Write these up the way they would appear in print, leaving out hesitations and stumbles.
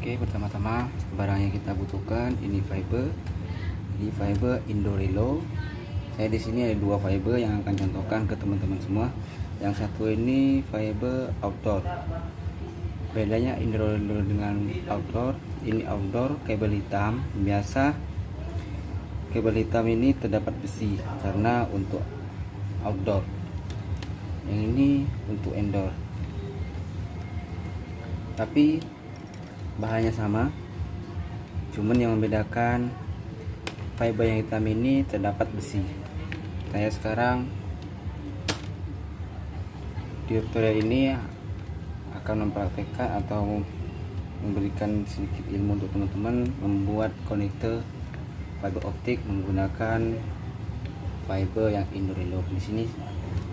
Oke, pertama-tama barang yang kita butuhkan ini fiber Indorelo. Saya di sini ada dua fiber yang akan contohkan ke teman-teman semua. Yang satu ini fiber outdoor. Bedanya Indorelo dengan outdoor, ini outdoor kabel hitam. Biasa kabel hitam ini terdapat besi karena untuk outdoor. Yang ini untuk indoor. Tapi bahannya sama, cuman yang membedakan fiber yang hitam ini terdapat besi. Saya sekarang di tutorial ini akan mempraktekkan atau memberikan sedikit ilmu untuk teman-teman membuat konektor fiber optik menggunakan fiber yang Indorelo. Di sini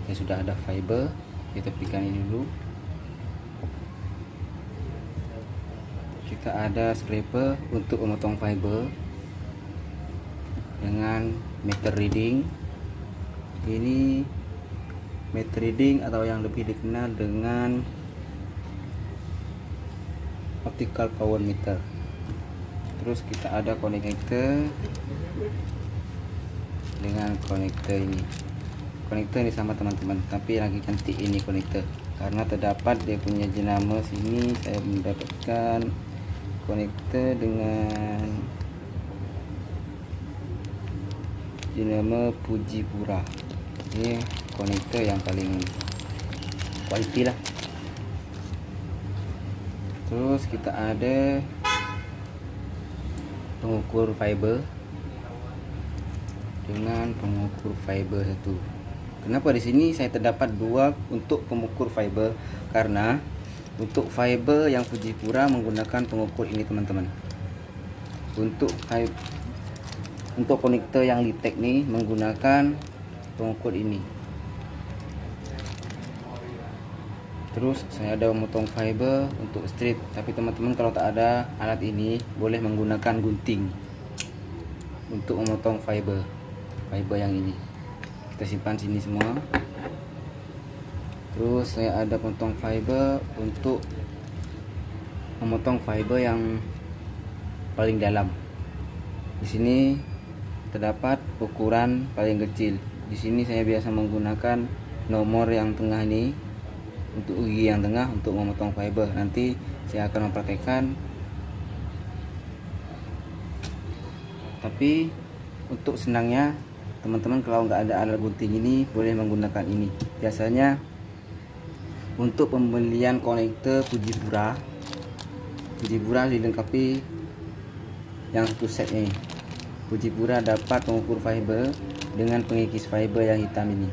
saya sudah ada fiber, kita tepikan ini dulu. Kita ada scraper untuk memotong fiber dengan meter reading. Ini meter reading atau yang lebih dikenal dengan optical power meter. Terus kita ada konektor dengan konektor ini. Konektor ini sama teman-teman, tapi lagi cantik ini konektor karena terdapat dia punya jenama. Sini saya mendapatkan konektor dengan jenama Fujipura. Ini konektor yang paling quality lah. Terus kita ada pengukur fiber dengan pengukur fiber satu. Kenapa di sini saya terdapat dua untuk pengukur fiber? Karena untuk fiber yang Fujipura menggunakan pengukur ini teman-teman. Untuk konektor yang Litek nih menggunakan pengukur ini. Terus saya ada memotong fiber untuk strip, tapi teman-teman kalau tak ada alat ini boleh menggunakan gunting untuk memotong fiber yang ini. Kita simpan sini semua. Terus saya ada potong fiber untuk memotong fiber yang paling dalam. Di sini terdapat ukuran paling kecil. Di sini saya biasa menggunakan nomor yang tengah ini untuk gigi yang tengah untuk memotong fiber. Nanti saya akan mempraktekkan. Tapi untuk senangnya teman-teman kalau nggak ada alat gunting ini boleh menggunakan ini. Biasanya untuk pembelian konektor Fujipura dilengkapi yang satu set ini. Fujipura dapat pengukur fiber dengan pengikis fiber yang hitam ini.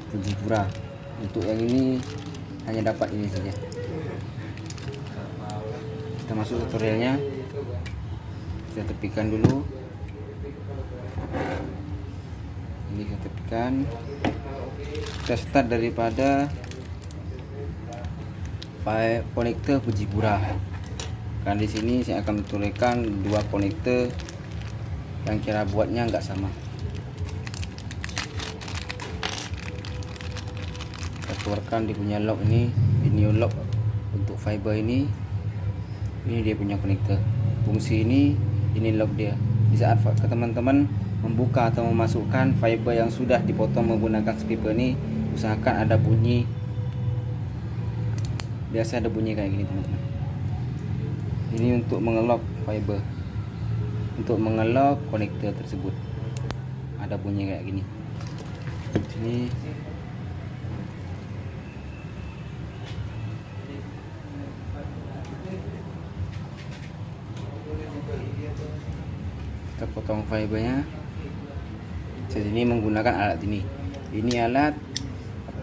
Fujipura. Untuk yang ini hanya dapat ini saja. Kita masuk tutorialnya. Kita tepikan dulu. Ini kita tepikan. Kita start daripada konektor Fujipura. Karena di sini saya akan tuturkan dua konektor yang cara buatnya nggak sama. Kita keluarkan dia punya lock ini lock untuk fiber ini dia punya konektor. Fungsi ini lock dia. Di saat teman-teman membuka atau memasukkan fiber yang sudah dipotong menggunakan scraper ini, usahakan ada bunyi. Biasa ada bunyi kayak gini teman-teman. Ini untuk mengelok fiber, untuk mengelok konektor tersebut ada bunyi kayak gini. Sini kita potong fibernya. Sini menggunakan alat ini. Ini alat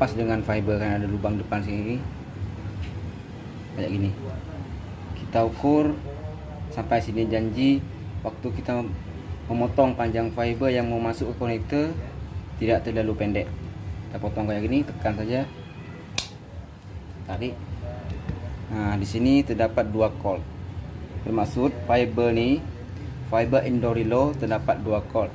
pas dengan fiber kan ada lubang depan sini kayak gini. Kita ukur sampai sini. Janji waktu kita memotong panjang fiber yang mau masuk ke konektor tidak terlalu pendek. Kita potong kayak gini, tekan saja, tarik. Nah, di sini terdapat dua coil. Bermaksud fiber Indorelo terdapat dua coil.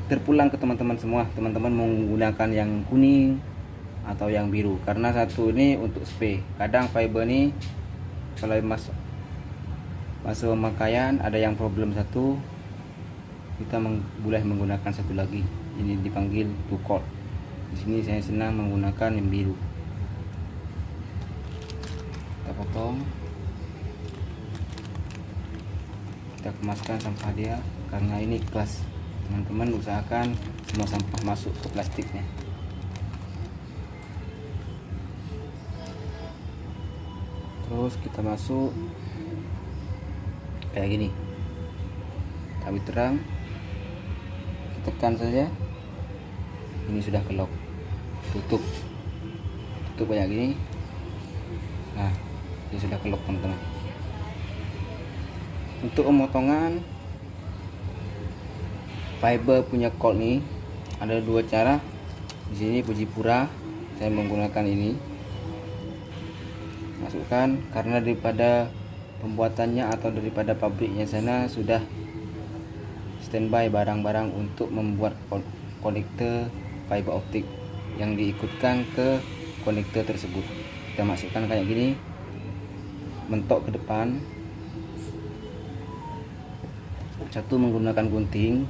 Terpulang ke teman-teman semua. Teman-teman menggunakan yang kuning atau yang biru, karena satu ini untuk spray. Kadang fiber ini kalau masa pemakaian ada yang problem satu, kita boleh menggunakan satu lagi. Ini dipanggil two cord. Di sini saya senang menggunakan yang biru. Kita potong, kita kemaskan sampah dia, karena ini kelas. Teman-teman usahakan semua sampah masuk ke plastiknya. Terus kita masuk kayak gini, tapi terang, tekan saja, ini sudah kelok. Tutup kayak gini. Nah, ini sudah kelok teman-teman. Untuk pemotongan fiber punya cord nih ada dua cara. Di sini Fujipura saya menggunakan ini, masukkan, karena daripada pembuatannya atau daripada pabriknya sana sudah standby barang-barang untuk membuat konektor fiber optik yang diikutkan ke konektor tersebut. Kita masukkan kayak gini, mentok ke depan. Satu menggunakan gunting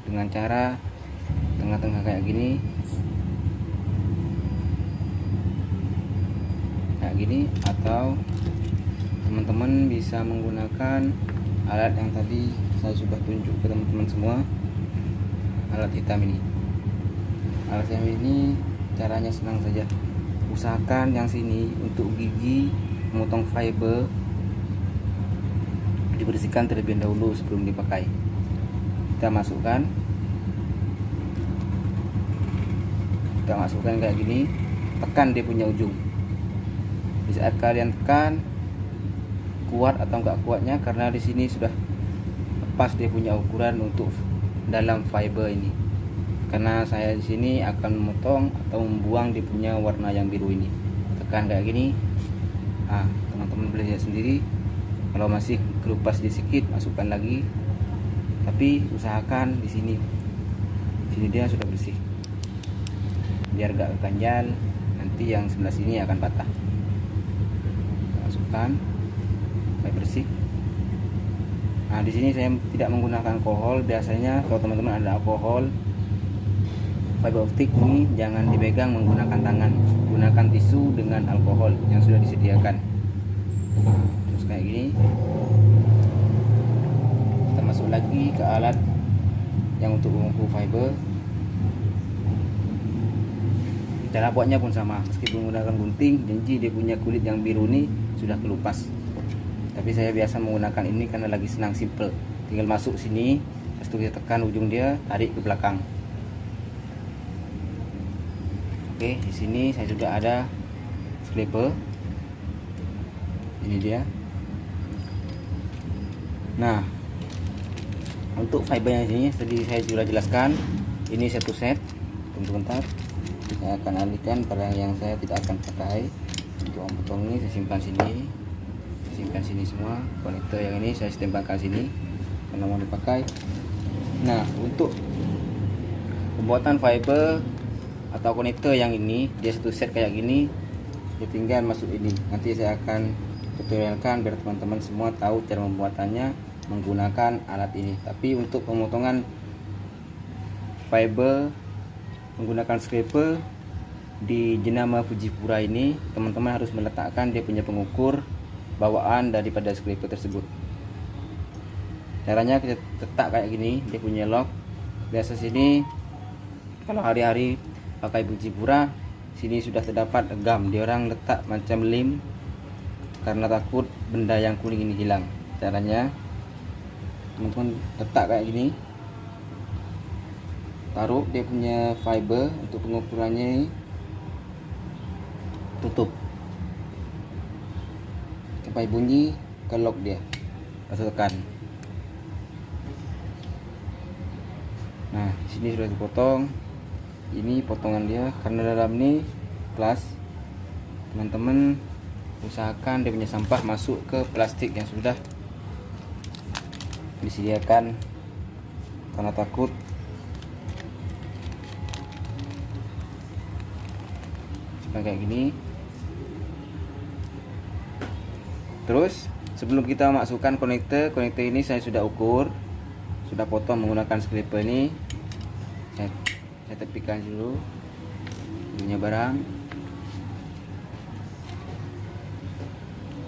dengan cara tengah-tengah kayak gini, atau teman-teman bisa menggunakan alat yang tadi saya sudah tunjuk ke teman-teman semua, alat hitam ini. Alat hitam ini caranya senang saja. Usahakan yang sini untuk gigi memotong fiber dibersihkan terlebih dahulu sebelum dipakai. Kita masukkan kayak gini, tekan dia punya ujung. Di saat kalian tekan, kuat atau enggak kuatnya, karena di sini sudah lepas dia punya ukuran untuk dalam fiber ini. Karena saya di sini akan memotong atau membuang dia punya warna yang biru ini. Tekan kayak gini. Nah, teman-teman boleh lihat sendiri. Kalau masih kelupas sedikit, masukkan lagi. Tapi usahakan di sini dia sudah bersih, biar gak ganjal, nanti yang sebelah sini akan patah. Masukkan sampai bersih. Nah, di sini saya tidak menggunakan alkohol. Biasanya kalau teman-teman ada alkohol fiber optik ini jangan dipegang menggunakan tangan, gunakan tisu dengan alkohol yang sudah disediakan. Terus kayak gini, kita masuk lagi ke alat yang untuk mengukur fiber. Cara buatnya pun sama, meskipun menggunakan gunting, janji dia punya kulit yang biru ini sudah kelupas. Tapi saya biasa menggunakan ini karena lagi senang, simple. Tinggal masuk sini, terus kita tekan ujung dia, tarik ke belakang. Oke, di sini saya juga ada scraper. Ini dia. Nah, untuk fibernya sini tadi saya sudah jelaskan. Ini satu set. Tunggu bentar. Saya akan alihkan barang yang saya tidak akan pakai. Untuk potong ini saya simpan sini semua. Konektor yang ini saya tempelkan sini karena mau dipakai. Nah, untuk pembuatan fiber atau konektor yang ini, dia satu set kayak gini, dia tinggal masuk ini. Nanti saya akan tutorialkan biar teman-teman semua tahu cara pembuatannya menggunakan alat ini. Tapi untuk pemotongan fiber menggunakan scraper di jenama Fujipura ini, teman-teman harus meletakkan dia punya pengukur bawaan daripada scraper tersebut. Caranya kita letak kayak gini, dia punya lock. Biasa sini kalau hari-hari pakai Fujipura, sini sudah terdapat gam, dia orang letak macam lem karena takut benda yang kuning ini hilang. Caranya teman-teman letak kayak gini, taruh dia punya fiber untuk pengukurannya, tutup sampai bunyi ke lock dia, pasal tekan. Nah, di sini sudah dipotong. Ini potongan dia, karena dalam ini kelas, teman-teman usahakan dia punya sampah masuk ke plastik yang sudah disediakan, karena takut kayak gini. Terus sebelum kita masukkan konektor ini saya sudah ukur, sudah potong menggunakan scraper ini. Saya tepikan dulu punya barang,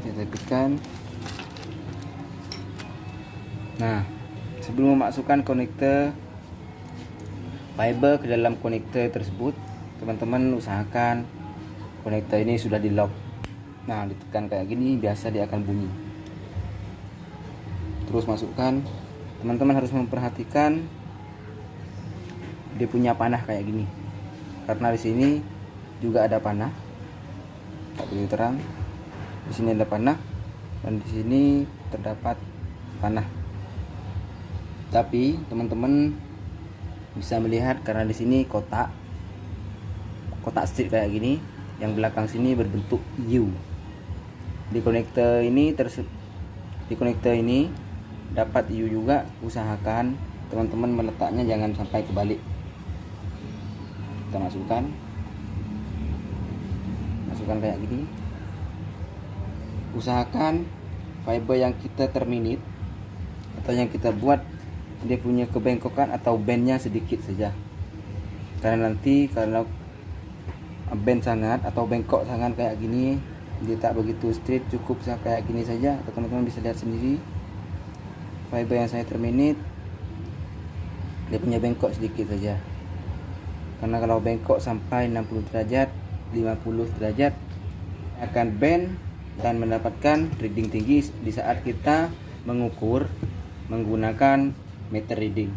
saya tepikan. Nah, sebelum memasukkan konektor fiber ke dalam konektor tersebut, teman-teman usahakan konektor ini sudah di lock. Nah, ditekan kayak gini, biasa dia akan bunyi. Terus masukkan, teman-teman harus memperhatikan dia punya panah kayak gini, karena di sini juga ada panah, tak begitu terang. Di sini ada panah dan di sini terdapat panah. Tapi teman-teman bisa melihat karena di sini kotak strip kayak gini, yang belakang sini berbentuk U. Di konektor ini dapat U juga. Usahakan teman-teman meletaknya jangan sampai kebalik. Kita masukkan kayak gini. Usahakan fiber yang kita terminate atau yang kita buat dia punya kebengkokan atau bendnya sedikit saja, karena nanti kalau bend sangat atau bengkok sangat kayak gini, dia tak begitu straight. Cukup kayak gini saja. Teman-teman bisa lihat sendiri fiber yang saya terminate, dia punya bengkok sedikit saja, karena kalau bengkok sampai 60 derajat 50 derajat akan bend dan mendapatkan reading tinggi di saat kita mengukur menggunakan meter reading.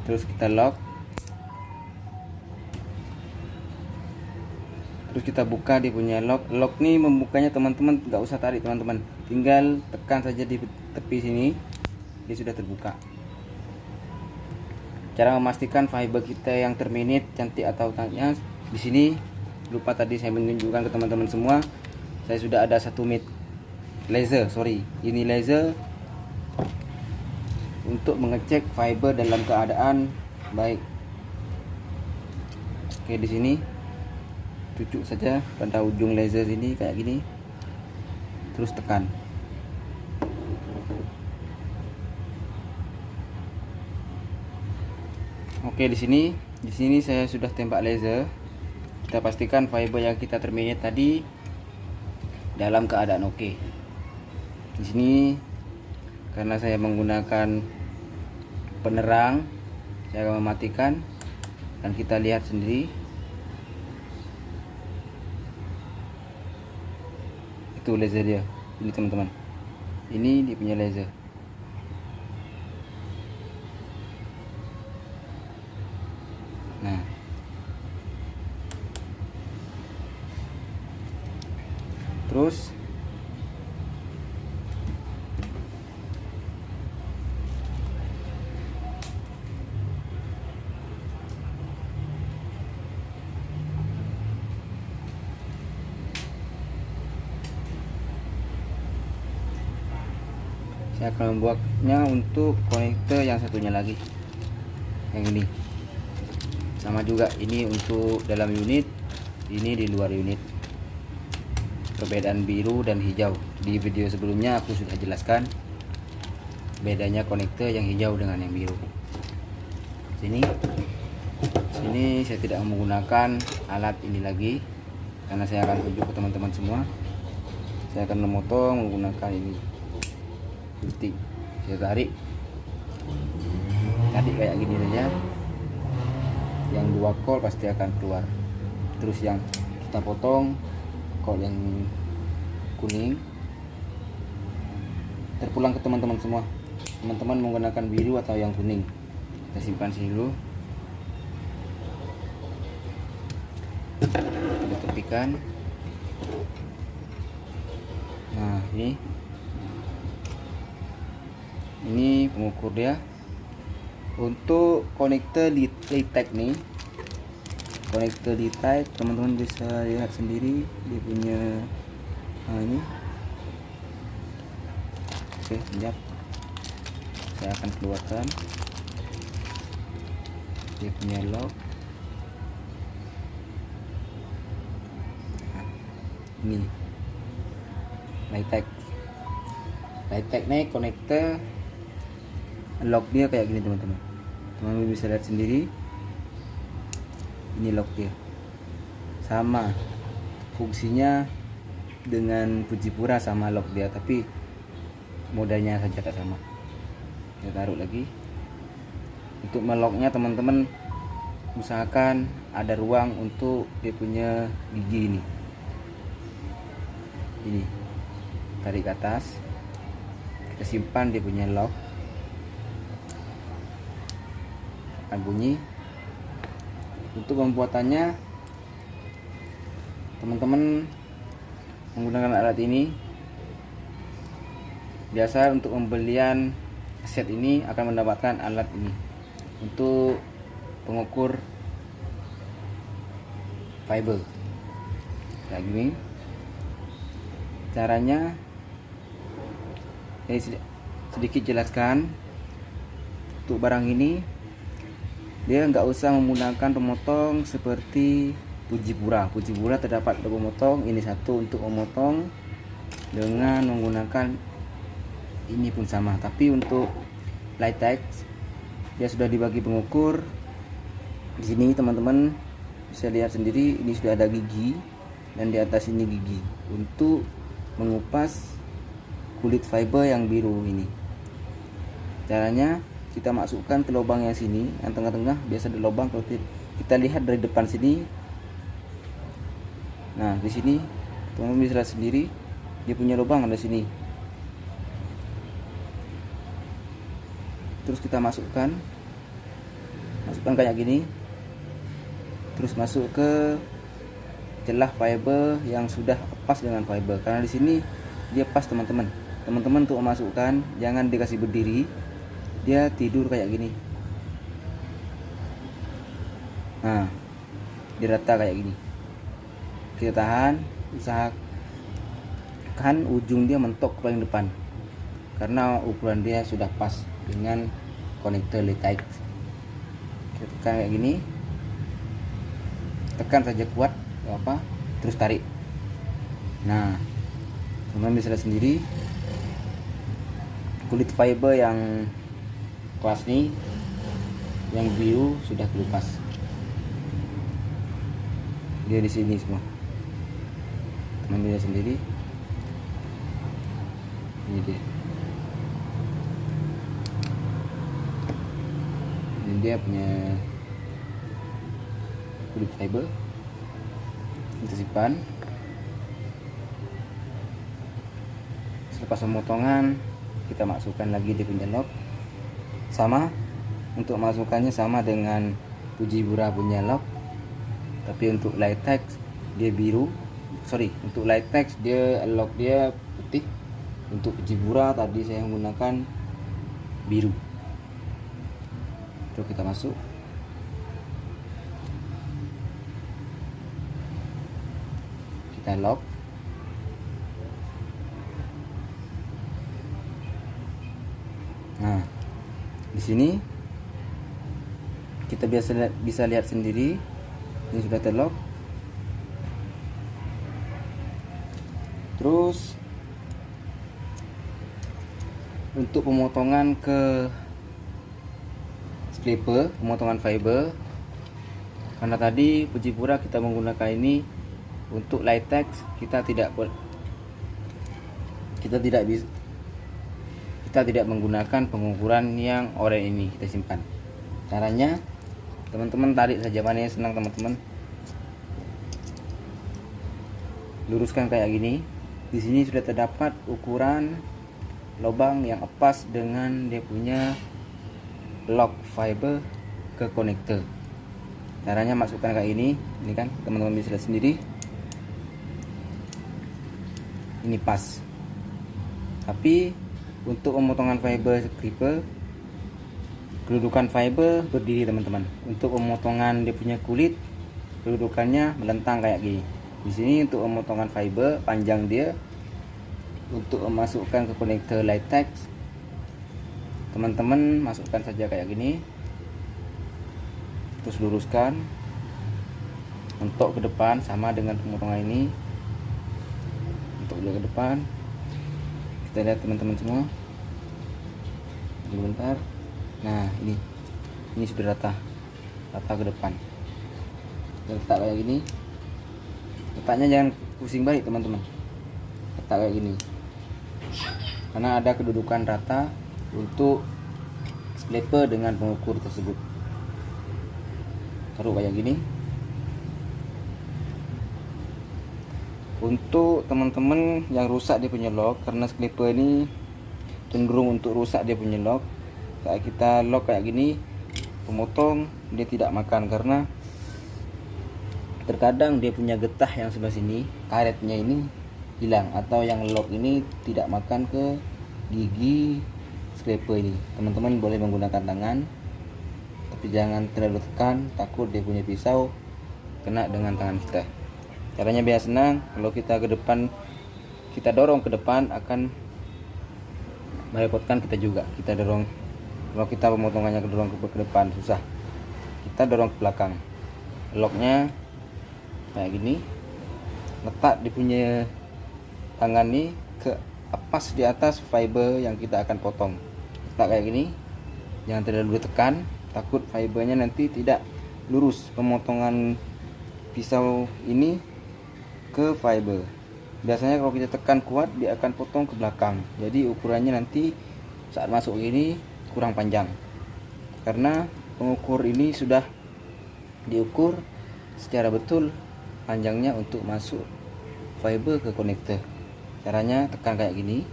Terus kita lock, terus kita buka dia punya lock. Lock nih membukanya teman-teman nggak usah tarik, teman-teman tinggal tekan saja di tepi sini, dia sudah terbuka. Cara memastikan fiber kita yang terminate cantik atau tanya, di sini lupa tadi saya menunjukkan ke teman-teman semua, saya sudah ada satu laser, ini laser untuk mengecek fiber dalam keadaan baik. Oke, di sini cucuk saja pada ujung laser ini kayak gini, terus tekan. Oke, di sini saya sudah tembak laser. Kita pastikan fiber yang kita terminate tadi dalam keadaan oke. Di sini karena saya menggunakan penerang, saya akan mematikan dan kita lihat sendiri. Itu laser dia. Ini teman-teman. Ini dia punya laser. Nah, terus saya akan membuatnya untuk konektor yang satunya lagi, yang ini sama juga. Ini untuk dalam unit, ini di luar unit. Perbedaan biru dan hijau di video sebelumnya aku sudah jelaskan bedanya konektor yang hijau dengan yang biru. Sini saya tidak menggunakan alat ini lagi karena saya akan tunjuk ke teman-teman semua. Saya akan memotong menggunakan ini gunting. Saya tarik kayak gini saja. Yang 2 kol pasti akan keluar. Terus yang kita potong kol yang kuning terpulang ke teman-teman semua. Teman-teman menggunakan biru atau yang kuning, kita simpan sini dulu. Kita tepikan. Nah, ini pengukur dia. Untuk konektor Litech nih, konektor Litech teman-teman bisa lihat sendiri dia punya ini. Oke, sekejap saya akan keluarkan dia punya lock. Nah, ini Litex. Litex nih konektor lock dia kayak gini teman-teman. Teman-teman bisa lihat sendiri. Ini lock dia. Sama fungsinya dengan Fujipura, sama lock dia, tapi modalnya saja tak sama. Kita taruh lagi. Untuk melocknya teman-teman usahakan ada ruang untuk dia punya gigi ini tarik ke atas, kita simpan dia punya lock, akan bunyi. Untuk pembuatannya teman-teman menggunakan alat ini. Biasa untuk pembelian set ini akan mendapatkan alat ini untuk pengukur fiber kayak gini. Caranya sedikit jelaskan. Untuk barang ini dia nggak usah menggunakan pemotong seperti Fujipura. Fujipura terdapat dua pemotong, ini satu untuk memotong dengan menggunakan ini pun sama. Tapi untuk Litex dia sudah dibagi pengukur. Di sini teman-teman bisa lihat sendiri, ini sudah ada gigi dan di atas ini gigi untuk mengupas kulit fiber yang biru ini. Caranya kita masukkan ke lubang yang sini, yang tengah-tengah biasa ada lubang. Kalau kita lihat dari depan sini, nah di sini teman-teman bisa lihat sendiri dia punya lubang ada sini. Terus kita masukkan kayak gini, terus masuk ke celah fiber yang sudah pas dengan fiber. Karena di sini dia pas teman-teman. Teman-teman untuk memasukkan jangan dikasih berdiri, dia tidur kayak gini. Nah, dirata kayak gini. Kita tahan, usahakan ujung dia mentok ke paling depan, karena ukuran dia sudah pas dengan konektor Litex. Kita tekan kayak gini, tekan saja kuat, gak apa, terus tarik. Nah, teman-teman bisa lihat sendiri kulit fiber yang kelas ini yang biru sudah kelupas. Dia di sini semua. Teman lihat sendiri. Ini dia. Ini dia punya kulit fiber. Kita simpan. Selepas pemotongan kita masukkan lagi di punya lock. Sama, untuk masukkannya sama dengan Fujipura punya lock, tapi untuk Litex dia biru. Untuk Litex dia lock dia putih. Untuk Fujipura tadi saya menggunakan biru. Terus kita masuk. Kita lock. Nah, di sini kita bisa lihat sendiri ini sudah terlock. Terus untuk pemotongan ke clipper, pemotongan fiber, karena tadi Fujipura kita menggunakan ini, untuk Litex kita tidak menggunakan pengukuran yang oranye ini, kita simpan. Caranya teman-teman tarik saja, mana yang senang teman-teman. Luruskan kayak gini. Di sini sudah terdapat ukuran lubang yang pas dengan dia punya lock fiber ke konektor. Caranya masukkan kayak ini kan teman-teman bisa lihat sendiri. Ini pas. Tapi untuk pemotongan fiber clipper, kedudukan fiber berdiri teman-teman. Untuk pemotongan dia punya kulit, kedudukannya melentang kayak gini. Di sini untuk pemotongan fiber panjang dia, untuk memasukkan ke konektor Litex, teman-teman masukkan saja kayak gini, terus luruskan untuk ke depan sama dengan pemotongan ini. Untuk ke depan Kita lihat teman-teman semua. Bentar. Nah, ini sudah rata ke depan. Kita letak kayak gini. Letaknya jangan pusing balik teman-teman. Letak kayak gini. Karena ada kedudukan rata untuk scraper dengan pengukur tersebut. Taruh kayak gini. Untuk teman-teman yang rusak dia punya lock, karena scraper ini cenderung untuk rusak dia punya lock, saat kita lock kayak gini, pemotong dia tidak makan karena terkadang dia punya getah yang sebelah sini, karetnya ini hilang, atau yang lock ini tidak makan ke gigi scraper ini. Teman-teman boleh menggunakan tangan, tapi jangan terlalu tekan, takut dia punya pisau kena dengan tangan kita. Caranya biar senang, kalau kita ke depan, kita dorong ke depan akan merepotkan kita juga. Kita dorong, kalau kita pemotongannya dorong ke depan susah, kita dorong ke belakang. Locknya kayak gini, letak di punya tangan nih ke pas di atas fiber yang kita akan potong. Letak kayak gini, jangan terlalu ditekan, takut fibernya nanti tidak lurus pemotongan pisau ini ke fiber. Biasanya kalau kita tekan kuat dia akan potong ke belakang, jadi ukurannya nanti saat masuk ini kurang panjang, karena pengukur ini sudah diukur secara betul panjangnya untuk masuk fiber ke konektor. Caranya tekan kayak gini,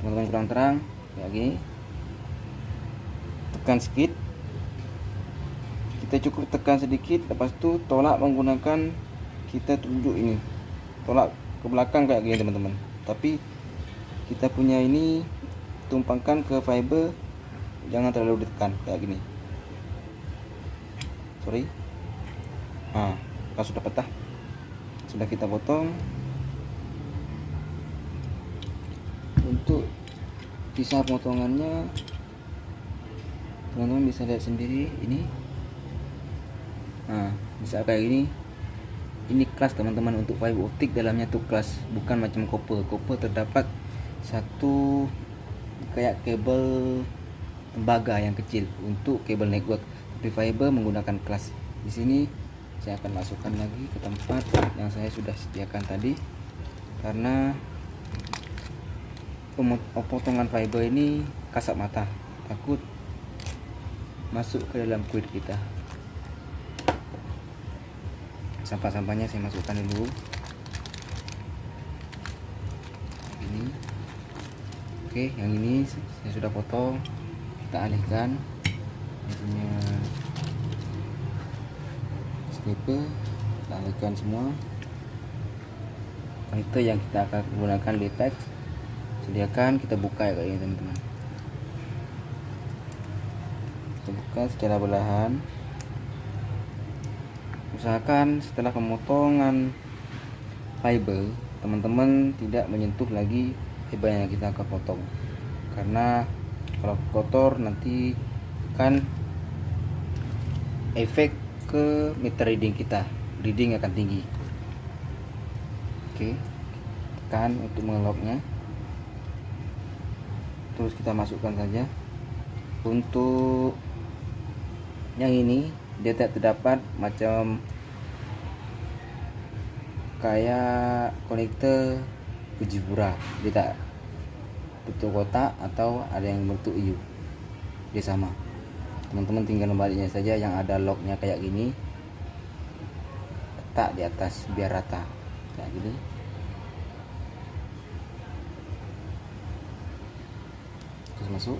teman-teman, kurang terang kayak gini, tekan sedikit, kita cukup tekan sedikit, lepas itu tolak menggunakan, kita tunjuk ini, tolak ke belakang kayak gini teman-teman, tapi kita punya ini tumpangkan ke fiber, jangan terlalu ditekan kayak gini. Nah, kalau sudah patah, sudah kita potong. Untuk sisa potongannya teman-teman bisa lihat sendiri ini. Nah, bisa kayak gini. Ini kelas teman-teman, untuk fiber optik dalamnya tuh kelas, bukan macam copper. Copper terdapat satu kayak kabel tembaga yang kecil untuk kabel network, tapi fiber menggunakan kelas. Di sini saya akan masukkan lagi ke tempat yang saya sudah sediakan tadi, karena potongan fiber ini kasat mata, takut masuk ke dalam kulit kita. Sampah-sampahnya saya masukkan dulu ini. Oke, yang ini saya sudah potong, kita alihkan. Ini punya scraper, kita alihkan semua. Itu yang kita akan gunakan latex, sediakan, kita buka kayak ini teman-teman. Kita buka secara perlahan. Usahakan setelah pemotongan fiber, teman-teman tidak menyentuh lagi fiber yang kita akan potong, karena kalau kotor nanti kan efek ke meter reading kita, reading akan tinggi. Oke, tekan untuk mengeloknya, terus kita masukkan saja. Untuk yang ini dia tidak terdapat macam kayak konektor Fujifura, dia tak bentuk kotak atau ada yang bentuk U, dia sama. Teman-teman tinggal membaliknya saja, yang ada locknya kayak gini, letak di atas biar rata kayak gini. Terus masuk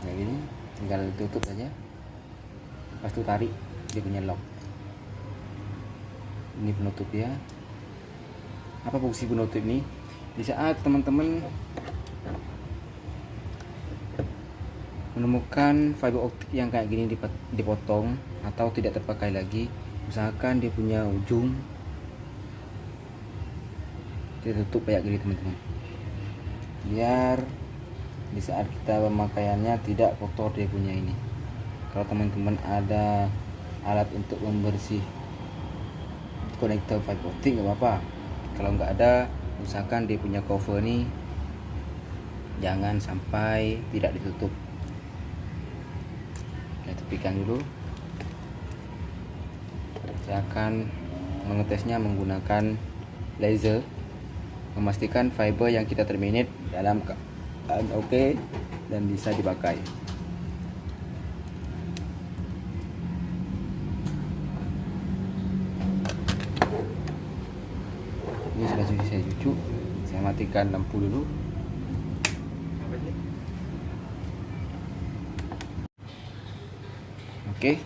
kayak gini, tinggal tutup saja, lepas itu tarik, dia punya lock. Ini penutup ya. Apa fungsi penutup ini? Di saat teman-teman menemukan fiber optik yang kayak gini dipotong atau tidak terpakai lagi, usahakan dia punya ujung ditutup kayak gini teman-teman, biar di saat kita pemakaiannya tidak kotor dia punya ini. Kalau teman-teman ada alat untuk membersih konektor fiber optik nggak apa-apa, kalau nggak ada usahakan dia punya cover nih jangan sampai tidak ditutup. Saya tepikan dulu. Saya akan mengetesnya menggunakan laser, memastikan fiber yang kita terminate dalam keadaan oke dan bisa dipakai. Ini sudah saya cucuk. Saya matikan lampu dulu. Oke,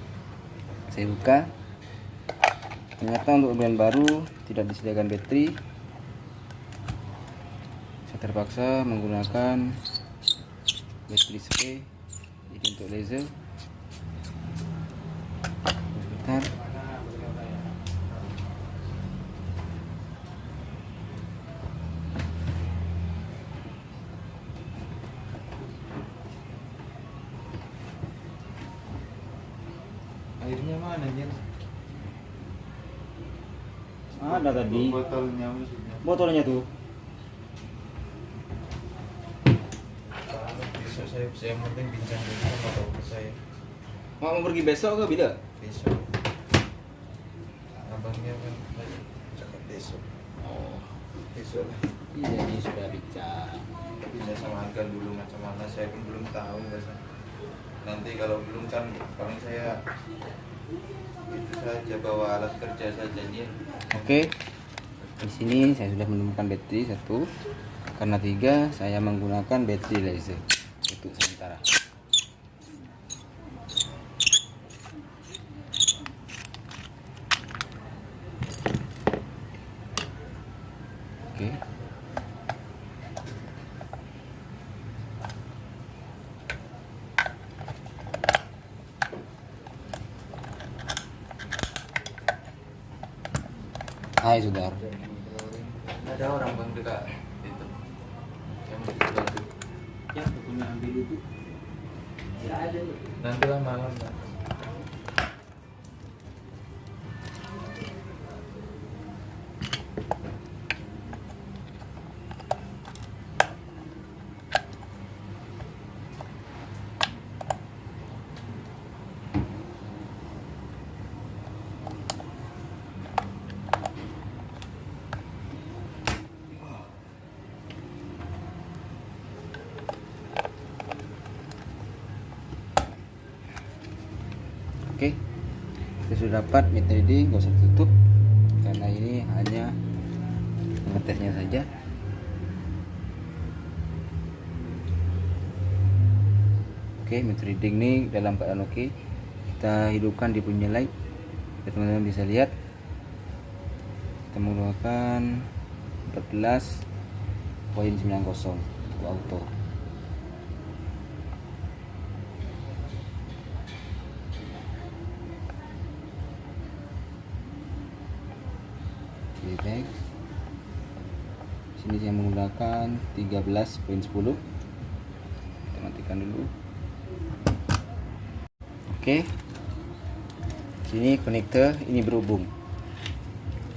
saya buka. Ternyata untuk bulan baru tidak disediakan baterai. Saya terpaksa menggunakan baterai spray. Jadi untuk laser. Sebentar. Airnya mana anjir? Ada tadi. Botolnya maksudnya. Botolnya tuh. Besok saya penting bincang-bincang atau ke saya. Mau pergi besok ke bila? Besok. Abangnya kan cakap besok. Oh, Besok lah. jadi sudah bicara. Bisa samakan dulu macam mana, saya pun belum tahu biasa. Nanti kalau belum kan paling saya itu saja bawa alat kerja saja nih. Oke. Di sini saya sudah menemukan baterai 1. Karena 3 saya menggunakan baterai laser untuk sementara. Oke. Hai saudara. Ada orang bang dekat itu yang bantu. Ya, pokoknya ambil itu. Ya ada. Nanti lah malam lah. Oke, kita sudah dapat meter reading, gak usah tutup karena ini hanya mengetesnya saja. Oke, meter reading ini dalam keadaan oke. Kita hidupkan di punya light, teman-teman bisa lihat. Kita menggunakan 14.90 untuk auto. Back. Sini saya menggunakan 13.10. Kita matikan dulu. Oke. Sini konektor ini berhubung.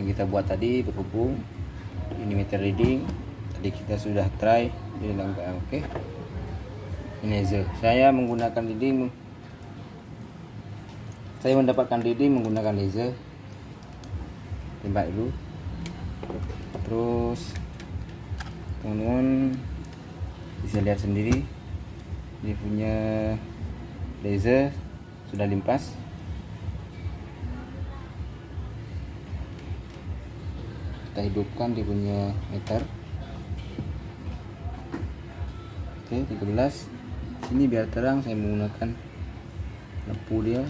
Yang kita buat tadi berhubung. Ini meter reading. Tadi kita sudah try di dalam oke. Ini laser. Saya menggunakan reading. Saya mendapatkan reading menggunakan laser. Tembak dulu. Terus teman-teman bisa lihat sendiri ini punya laser sudah limpas. Kita hidupkan di punya meter. Oke, 13. Sini biar terang saya menggunakan lampu dia.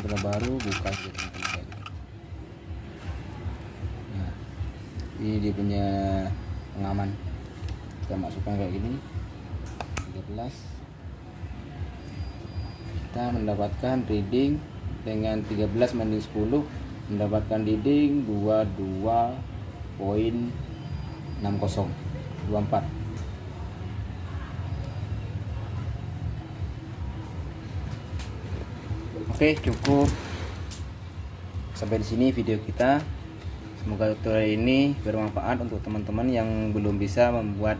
Yang baru buka aja teman-teman. Ini dia punya pengaman, kita masukkan kayak gini. 13. Kita mendapatkan reading dengan 13/10 mendapatkan reading 22.6024. Oke, cukup sampai di sini video kita. Semoga tutorial ini bermanfaat untuk teman-teman yang belum bisa membuat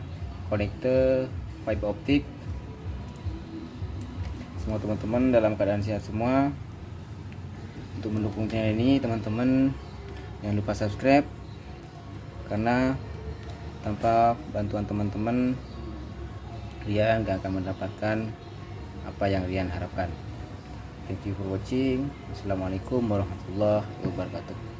konektor fiber optik. Semoga teman-teman dalam keadaan sehat semua. Untuk mendukung channel ini, teman-teman jangan lupa subscribe, karena tanpa bantuan teman-teman, Rian gak akan mendapatkan apa yang Rian harapkan. Thank you for watching. Assalamualaikum warahmatullahi wabarakatuh.